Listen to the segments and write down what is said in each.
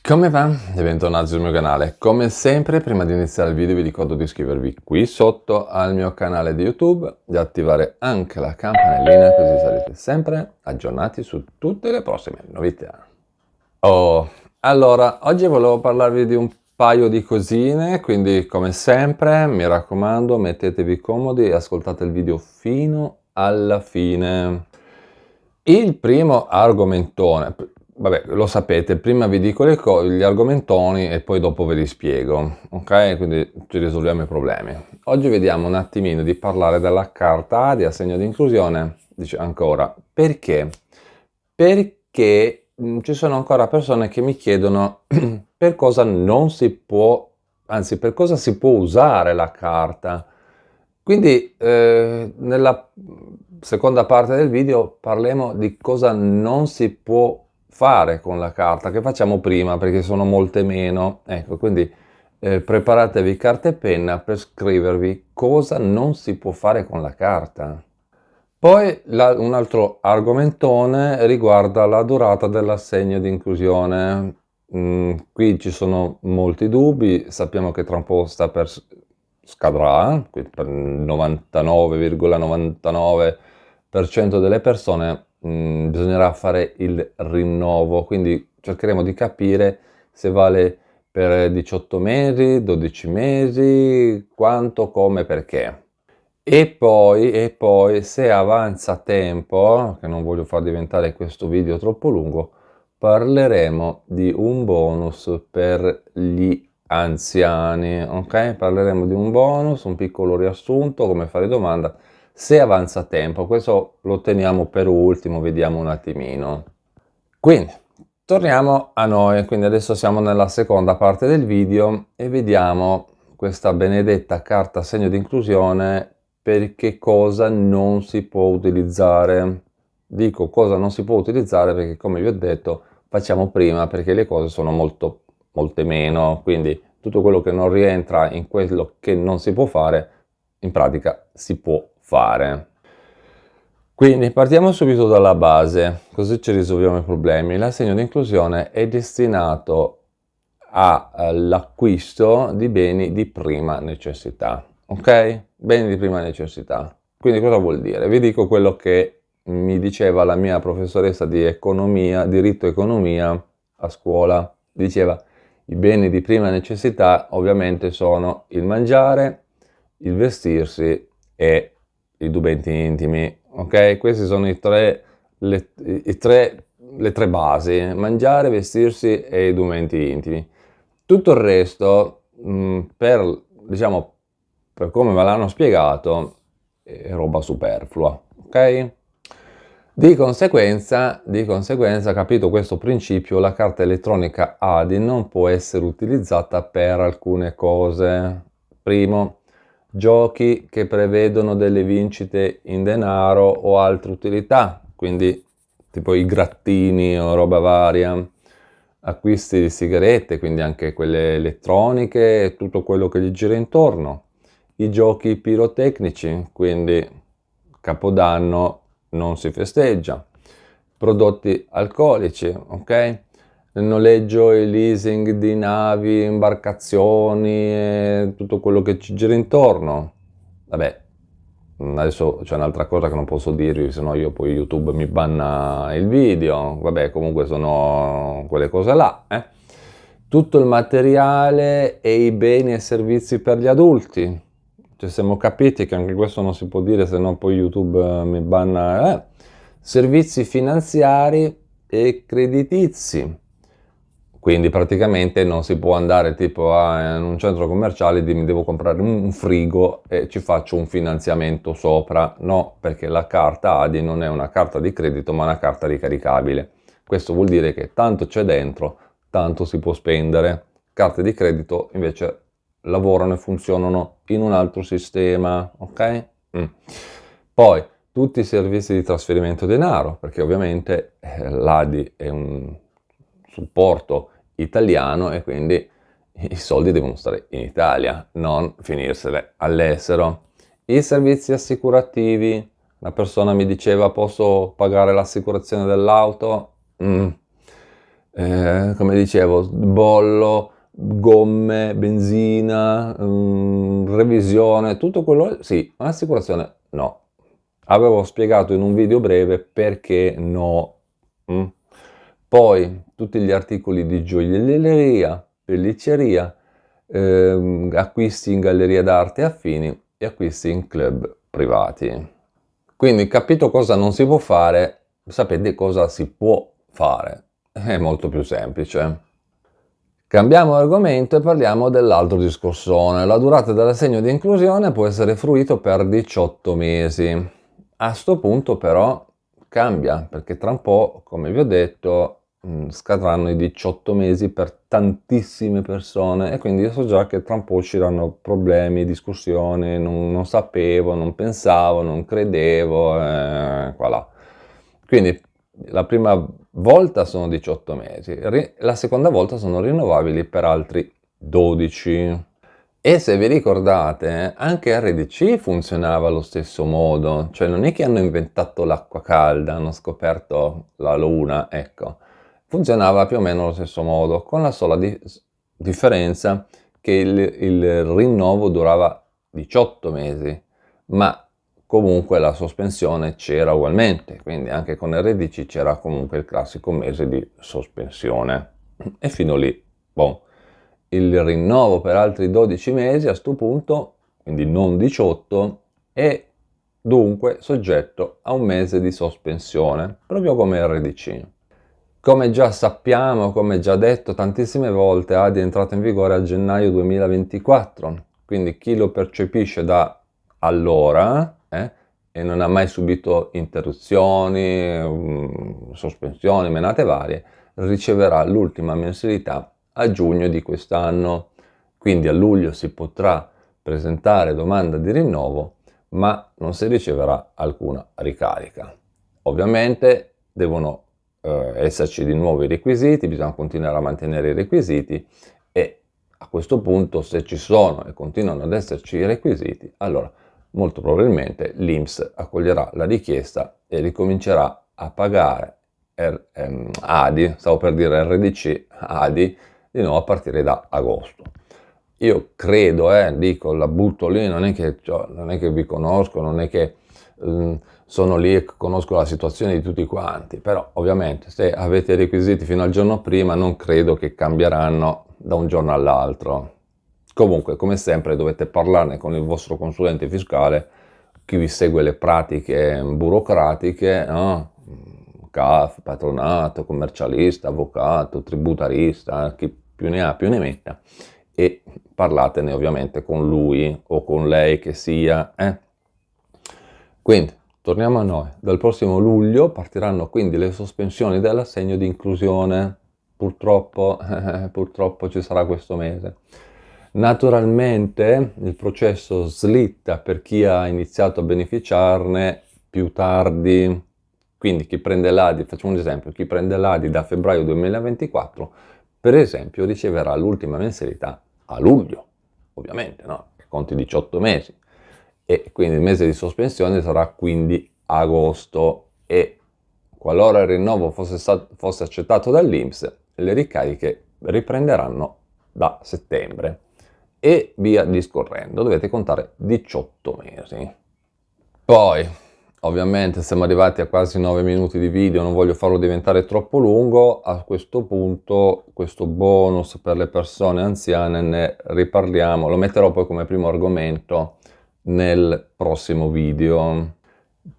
Come va? E bentornati sul mio canale. Come sempre, prima di iniziare il video vi ricordo di iscrivervi qui sotto al mio canale di YouTube, di attivare anche la campanellina così sarete sempre aggiornati su tutte le prossime novità. Allora, oggi volevo parlarvi di un paio di cosine, quindi come sempre mi raccomando mettetevi comodi e ascoltate il video fino alla fine. Il primo argomentone, vabbè, lo sapete, prima vi dico gli argomentoni e poi dopo ve li spiego, ok? Quindi ci risolviamo i problemi. Oggi vediamo un attimino di parlare della carta A di assegno di inclusione, dice ancora, perché? Perché ci sono ancora persone che mi chiedono per cosa non si può, anzi per cosa si può usare la carta. Quindi nella seconda parte del video parleremo di cosa non si può fare con la carta, che facciamo prima perché sono molte meno. Ecco, quindi preparatevi carta e penna per scrivervi cosa non si può fare con la carta. Poi un altro argomentone riguarda la durata dell'assegno di inclusione. Qui ci sono molti dubbi, sappiamo che tra un po' scadrà, quindi per il 99,99% delle persone bisognerà fare il rinnovo, quindi cercheremo di capire se vale per 18 mesi, 12 mesi, quanto, come, perché. E poi se avanza tempo, che non voglio far diventare questo video troppo lungo, parleremo di un bonus per gli anziani, ok? Parleremo di un bonus, un piccolo riassunto, come fare domanda, se avanza tempo. Questo lo teniamo per ultimo, vediamo un attimino. Quindi, torniamo a noi, quindi adesso siamo nella seconda parte del video e vediamo questa benedetta carta segno di inclusione per che cosa non si può utilizzare. Dico cosa non si può utilizzare perché, come vi ho detto, facciamo prima perché le cose sono molte meno, quindi tutto quello che non rientra in quello che non si può fare, in pratica si può fare. Quindi partiamo subito dalla base, così ci risolviamo i problemi. L'assegno di inclusione è destinato all'acquisto di beni di prima necessità, ok? Beni di prima necessità. Quindi cosa vuol dire? Vi dico quello che mi diceva la mia professoressa di economia, diritto economia a scuola. Diceva, i beni di prima necessità ovviamente sono il mangiare, il vestirsi e i indumenti intimi, ok? Queste sono le tre basi, mangiare, vestirsi e i indumenti intimi. Tutto il resto, diciamo, per come me l'hanno spiegato, è roba superflua, ok? Di conseguenza, capito questo principio, la carta elettronica ADI non può essere utilizzata per alcune cose. Primo, giochi che prevedono delle vincite in denaro o altre utilità, quindi tipo i grattini o roba varia, acquisti di sigarette, quindi anche quelle elettroniche e tutto quello che gli gira intorno, i giochi pirotecnici, quindi Capodanno non si festeggia, prodotti alcolici, ok? Il noleggio e leasing di navi, imbarcazioni e tutto quello che ci gira intorno. Vabbè, adesso c'è un'altra cosa che non posso dirvi, se no io poi YouTube mi banna il video. Vabbè, comunque sono quelle cose là, eh? Tutto il materiale e i beni e servizi per gli adulti. Ci siamo capiti che anche questo non si può dire, se no poi YouTube mi banna. Servizi finanziari e creditizi. Quindi praticamente non si può andare tipo in un centro commerciale e dire mi devo comprare un frigo e ci faccio un finanziamento sopra. No, perché la carta ADI non è una carta di credito ma una carta ricaricabile. Questo vuol dire che tanto c'è dentro, tanto si può spendere. Carte di credito invece lavorano e funzionano in un altro sistema, ok? Poi tutti i servizi di trasferimento denaro, perché ovviamente l'ADI è un supporto italiano e quindi i soldi devono stare in Italia, non finirsene all'estero. I servizi assicurativi, la persona mi diceva posso pagare l'assicurazione dell'auto? come dicevo, bollo, gomme, benzina, revisione, tutto quello, sì, un'assicurazione no. Avevo spiegato in un video breve perché no. Mm. Poi tutti gli articoli di gioielleria, pellicceria, acquisti in galleria d'arte e affini e acquisti in club privati. Quindi, capito cosa non si può fare, sapete cosa si può fare. È molto più semplice. Cambiamo argomento e parliamo dell'altro discorsone. La durata dell'assegno di inclusione può essere fruito per 18 mesi. A sto punto però cambia, perché tra un po', come vi ho detto, scadranno i 18 mesi per tantissime persone e quindi io so già che tra un po' usciranno problemi, discussioni, non sapevo, non pensavo, non credevo, qua là. Quindi la prima volta sono 18 mesi, la seconda volta sono rinnovabili per altri 12. E se vi ricordate, anche RDC funzionava allo stesso modo, cioè non è che hanno inventato l'acqua calda, hanno scoperto la luna, ecco. Funzionava più o meno allo stesso modo, con la sola differenza che il rinnovo durava 18 mesi, ma comunque la sospensione c'era ugualmente, quindi anche con RDC c'era comunque il classico mese di sospensione. E fino lì, boh. Il rinnovo per altri 12 mesi a sto punto, quindi non 18, è dunque soggetto a un mese di sospensione, proprio come RDC. Come già sappiamo, come già detto tantissime volte, ADI è entrato in vigore a gennaio 2024, quindi chi lo percepisce da allora e non ha mai subito interruzioni, sospensioni, menate varie, riceverà l'ultima mensilità a giugno di quest'anno. Quindi a luglio si potrà presentare domanda di rinnovo, ma non si riceverà alcuna ricarica. Ovviamente devono esserci di nuovo i requisiti, bisogna continuare a mantenere i requisiti e a questo punto, se ci sono e continuano ad esserci i requisiti, allora molto probabilmente l'INPS accoglierà la richiesta e ricomincerà a pagare ADI, stavo per dire RDC, ADI, di nuovo a partire da agosto. Io credo, dico, la butto lì, non è che vi conosco, non è che sono lì e conosco la situazione di tutti quanti, però ovviamente se avete i requisiti fino al giorno prima non credo che cambieranno da un giorno all'altro. Comunque, come sempre, dovete parlarne con il vostro consulente fiscale, chi vi segue le pratiche burocratiche, no? CAF, patronato, commercialista, avvocato, tributarista, chi più ne ha più ne metta, e parlatene ovviamente con lui o con lei che sia. Quindi, torniamo a noi. Dal prossimo luglio partiranno quindi le sospensioni dell'assegno di inclusione. Purtroppo ci sarà questo mese. Naturalmente il processo slitta per chi ha iniziato a beneficiarne più tardi. Quindi chi prende l'ADI, facciamo un esempio, chi prende l'ADI da febbraio 2024, per esempio, riceverà l'ultima mensilità a luglio, ovviamente, no? Conti 18 mesi. E quindi il mese di sospensione sarà quindi agosto e qualora il rinnovo fosse accettato dall'INPS, le ricariche riprenderanno da settembre e via discorrendo, dovete contare 18 mesi. Poi, ovviamente, siamo arrivati a quasi 9 minuti di video, non voglio farlo diventare troppo lungo, a questo punto questo bonus per le persone anziane ne riparliamo, lo metterò poi come primo argomento nel prossimo video.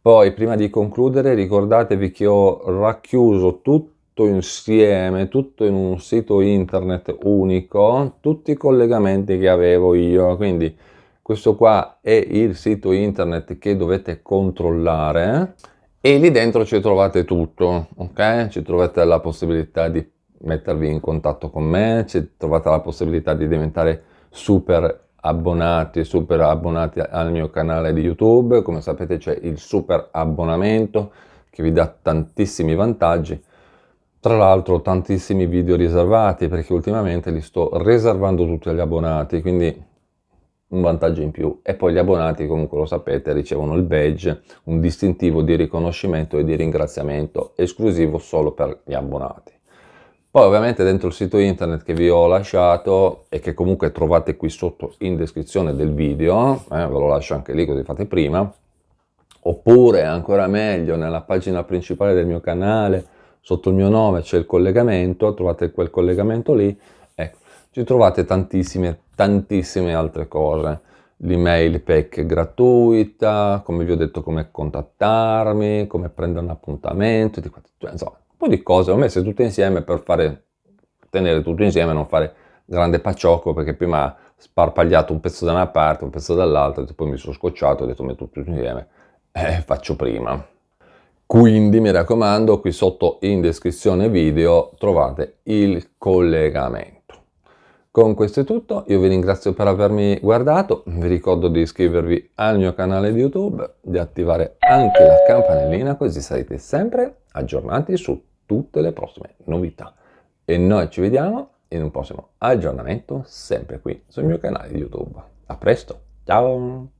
Poi, prima di concludere, ricordatevi che ho racchiuso tutto insieme, tutto in un sito internet unico, tutti i collegamenti che avevo io, quindi questo qua è il sito internet che dovete controllare e lì dentro ci trovate tutto, ok? Ci trovate la possibilità di mettervi in contatto con me, ci trovate la possibilità di diventare super abbonati al mio canale di YouTube. Come sapete c'è il super abbonamento che vi dà tantissimi vantaggi, tra l'altro tantissimi video riservati, perché ultimamente li sto riservando tutti agli abbonati, quindi un vantaggio in più. E poi gli abbonati, comunque lo sapete, ricevono il badge, un distintivo di riconoscimento e di ringraziamento esclusivo solo per gli abbonati. Poi ovviamente dentro il sito internet che vi ho lasciato e che comunque trovate qui sotto in descrizione del video, ve lo lascio anche lì così fate prima, oppure ancora meglio nella pagina principale del mio canale, sotto il mio nome c'è il collegamento, trovate quel collegamento lì, ecco, ci trovate tantissime altre cose, l'email pack gratuita, come vi ho detto come contattarmi, come prendere un appuntamento, cioè, insomma, un po' di cose, ho messe tutte insieme per tenere tutto insieme, non fare grande pacciocco, perché prima ha sparpagliato un pezzo da una parte, un pezzo dall'altra, poi mi sono scocciato, ho detto metto tutto insieme e faccio prima. Quindi mi raccomando, qui sotto in descrizione video trovate il collegamento. Con questo è tutto, io vi ringrazio per avermi guardato, vi ricordo di iscrivervi al mio canale di YouTube, di attivare anche la campanellina così sarete sempre aggiornati su tutte le prossime novità. E noi ci vediamo in un prossimo aggiornamento sempre qui sul mio canale di YouTube. A presto, ciao!